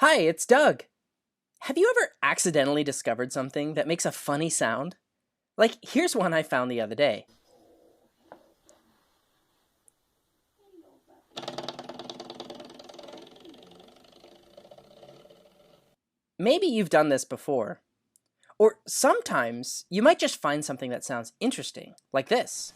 Hi, it's Doug. Have you ever accidentally discovered something that makes a funny sound? Like, here's one I found the other day. Maybe you've done this before. Or sometimes you might just find something that sounds interesting, like this.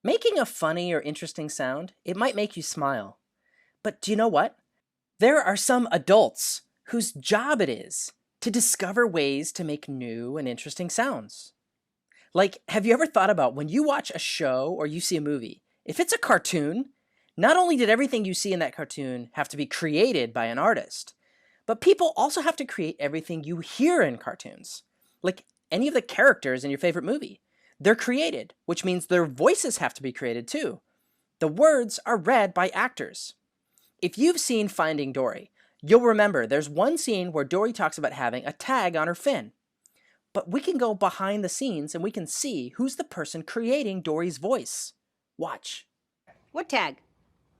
Making a funny or interesting sound, it might make you smile. But do you know what? There are some adults whose job it is to discover ways to make new and interesting sounds. Like, have you ever thought about when you watch a show or you see a movie? If it's a cartoon, not only did everything you see in that cartoon have to be created by an artist, but people also have to create everything you hear in cartoons. Like any of the characters in your favorite movie. They're created, which means their voices have to be created too. The words are read by actors. If you've seen Finding Dory, you'll remember there's one scene where Dory talks about having a tag on her fin. But we can go behind the scenes and we can see who's the person creating Dory's voice. Watch. What tag?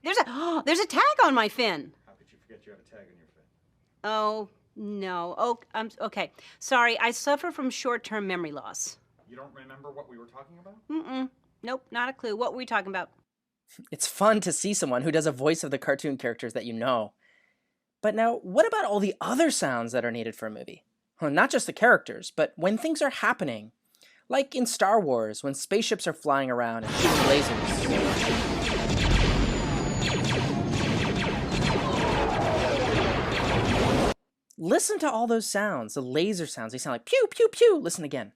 There's a tag on my fin. How could you forget you have a tag on your fin? Oh, no. Oh, I'm okay. Sorry, I suffer from short-term memory loss. You don't remember what we were talking about? Mm-mm. Nope, not a clue. What were we talking about? It's fun to see someone who does a voice of the cartoon characters that you know. But now, what about all the other sounds that are needed for a movie? Well, not just the characters, but when things are happening. Like in Star Wars, when spaceships are flying around and shooting lasers. Listen to all those sounds, the laser sounds. They sound like pew, pew, pew. Listen again.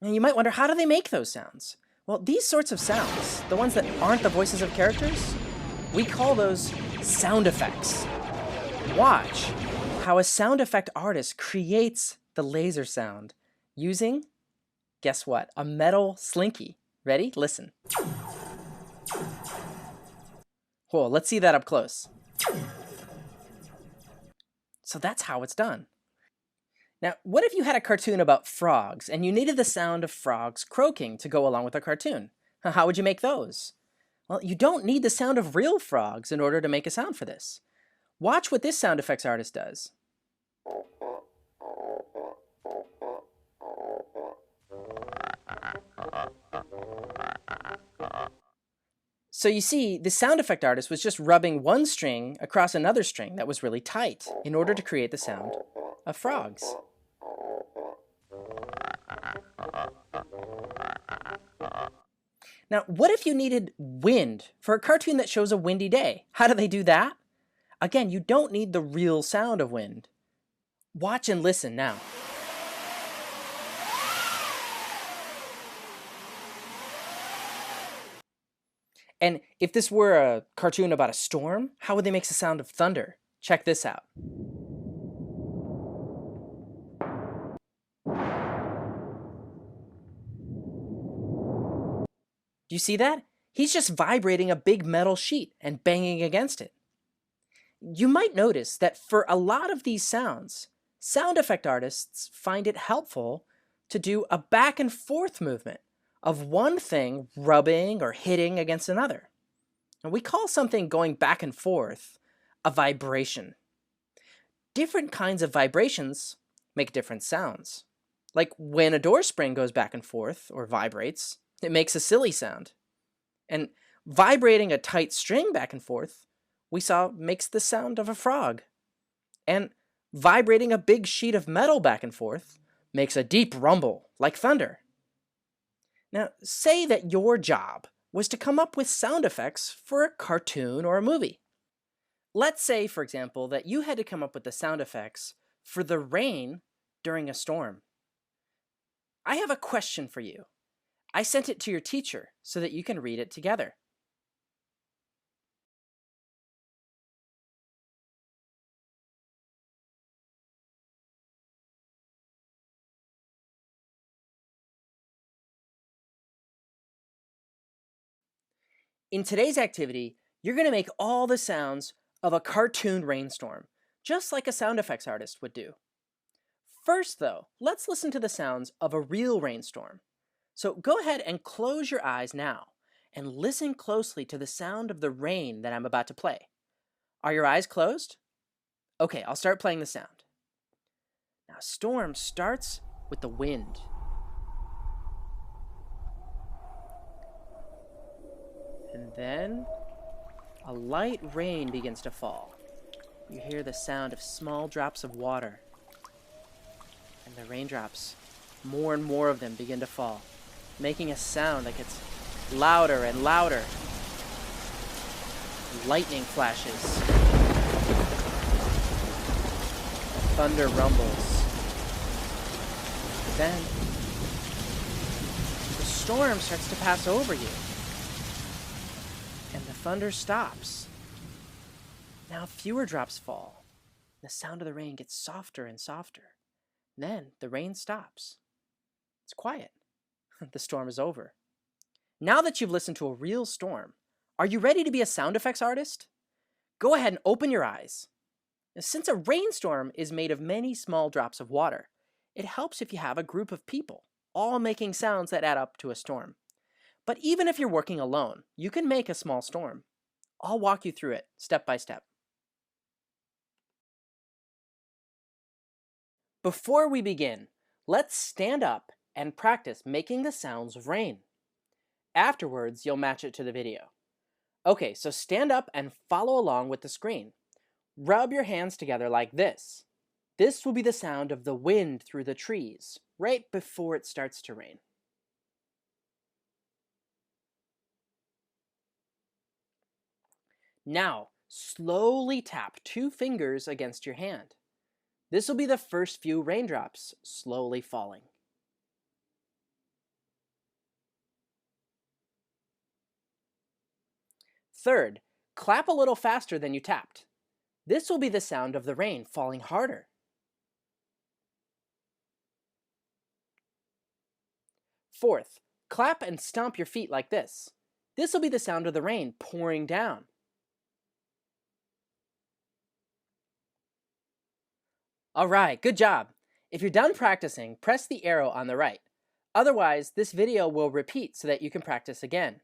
And you might wonder, how do they make those sounds? Well, these sorts of sounds, the ones that aren't the voices of characters, we call those sound effects. Watch how a sound effect artist creates the laser sound using, guess what, a metal slinky. Ready? Listen. Whoa, let's see that up close. So that's how it's done. Now, what if you had a cartoon about frogs and you needed the sound of frogs croaking to go along with the cartoon? How would you make those? Well, you don't need the sound of real frogs in order to make a sound for this. Watch what this sound effects artist does. So you see, the sound effect artist was just rubbing one string across another string that was really tight in order to create the sound of frogs. Now, what if you needed wind for a cartoon that shows a windy day? How do they do that? Again, you don't need the real sound of wind. Watch and listen now. And if this were a cartoon about a storm, how would they make the sound of thunder? Check this out. Do you see that? He's just vibrating a big metal sheet and banging against it. You might notice that for a lot of these sounds, sound effect artists find it helpful to do a back and forth movement of one thing rubbing or hitting against another. And we call something going back and forth a vibration. Different kinds of vibrations make different sounds. Like when a door spring goes back and forth or vibrates, it makes a silly sound. And vibrating a tight string back and forth, we saw makes the sound of a frog. And vibrating a big sheet of metal back and forth makes a deep rumble like thunder. Now, say that your job was to come up with sound effects for a cartoon or a movie. Let's say, for example, that you had to come up with the sound effects for the rain during a storm. I have a question for you. I sent it to your teacher so that you can read it together. In today's activity, you're going to make all the sounds of a cartoon rainstorm. just like a sound effects artist would do. First, though, let's listen to the sounds of a real rainstorm. So go ahead and close your eyes now and listen closely to the sound of the rain that I'm about to play. Are your eyes closed? Okay, I'll start playing the sound. Now, a storm starts with the wind. And then a light rain begins to fall. You hear the sound of small drops of water. And the raindrops, more and more of them begin to fall, making a sound that gets louder and louder. Lightning flashes. Thunder rumbles. Then, the storm starts to pass over you. And the thunder stops. Now fewer drops fall. The sound of the rain gets softer and softer. Then the rain stops. It's quiet. The storm is over. Now that you've listened to a real storm, are you ready to be a sound effects artist? Go ahead and open your eyes. Now, since a rainstorm is made of many small drops of water, it helps if you have a group of people, all making sounds that add up to a storm. But even if you're working alone, you can make a small storm. I'll walk you through it step by step. Before we begin, let's stand up and practice making the sounds of rain. Afterwards, you'll match it to the video. Okay, so stand up and follow along with the screen. Rub your hands together like this. This will be the sound of the wind through the trees, right before it starts to rain. Now, slowly tap 2 fingers against your hand. This will be the first few raindrops slowly falling. Third, clap a little faster than you tapped. This will be the sound of the rain falling harder. Fourth, clap and stomp your feet like this. This will be the sound of the rain pouring down. All right, good job. If you're done practicing, press the arrow on the right. Otherwise, this video will repeat so that you can practice again.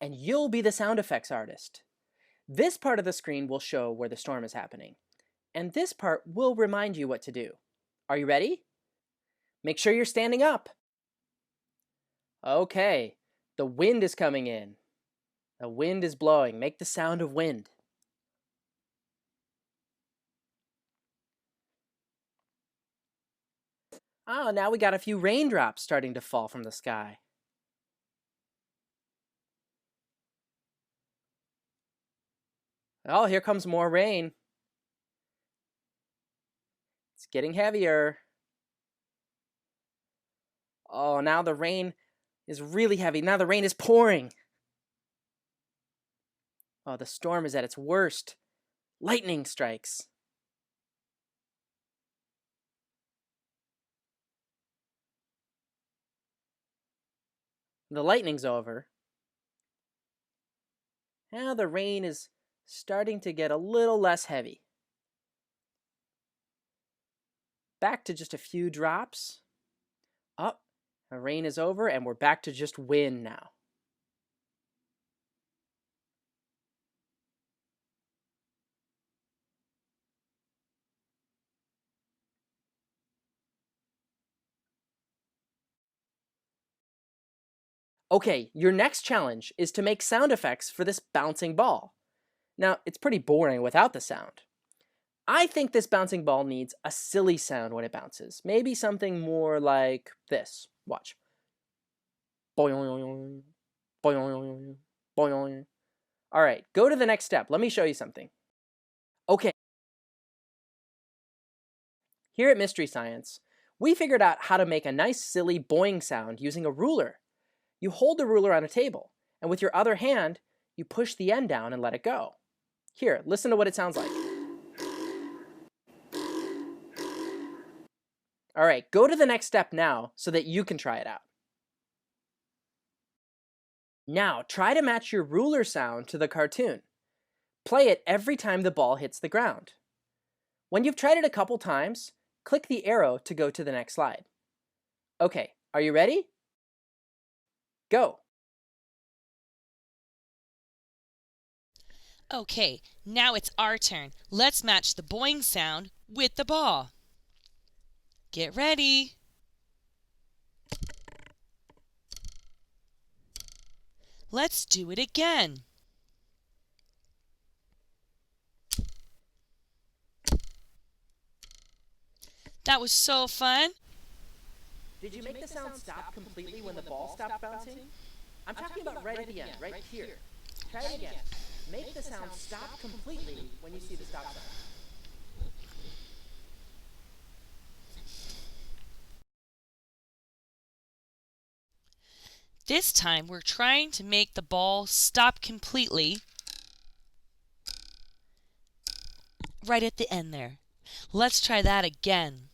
And you'll be the sound effects artist. This part of the screen will show where the storm is happening. And this part will remind you what to do. Are you ready? Make sure you're standing up. Okay, the wind is coming in. The wind is blowing. Make the sound of wind. Oh, now we got a few raindrops starting to fall from the sky. Oh, here comes more rain. It's getting heavier. Oh, now the rain is really heavy. Now the rain is pouring. Oh, the storm is at its worst. Lightning strikes. The lightning's over. Now the rain is starting to get a little less heavy. Back to just a few drops. Oh, the rain is over and we're back to just wind now. Okay, your next challenge is to make sound effects for this bouncing ball. Now, it's pretty boring without the sound. I think this bouncing ball needs a silly sound when it bounces. Maybe something more like this. Watch. Boing, boing, boing. All right, go to the next step. Let me show you something. Okay. Here at Mystery Science, we figured out how to make a nice silly boing sound using a ruler. You hold the ruler on a table, and with your other hand, you push the end down and let it go. Here, listen to what it sounds like. All right, go to the next step now so that you can try it out. Now try to match your ruler sound to the cartoon. Play it every time the ball hits the ground. When you've tried it a couple times, click the arrow to go to the next slide. Okay, are you ready? Go! Okay, now it's our turn. Let's match the boing sound with the ball. Get ready. Let's do it again. That was so fun. Did you make the sound stop completely when the ball stopped bouncing? I'm talking about right at the end, right here. Try it again. Make the sound stop completely when you see the stop sign. This time we're trying to make the ball stop completely right at the end there. Let's try that again.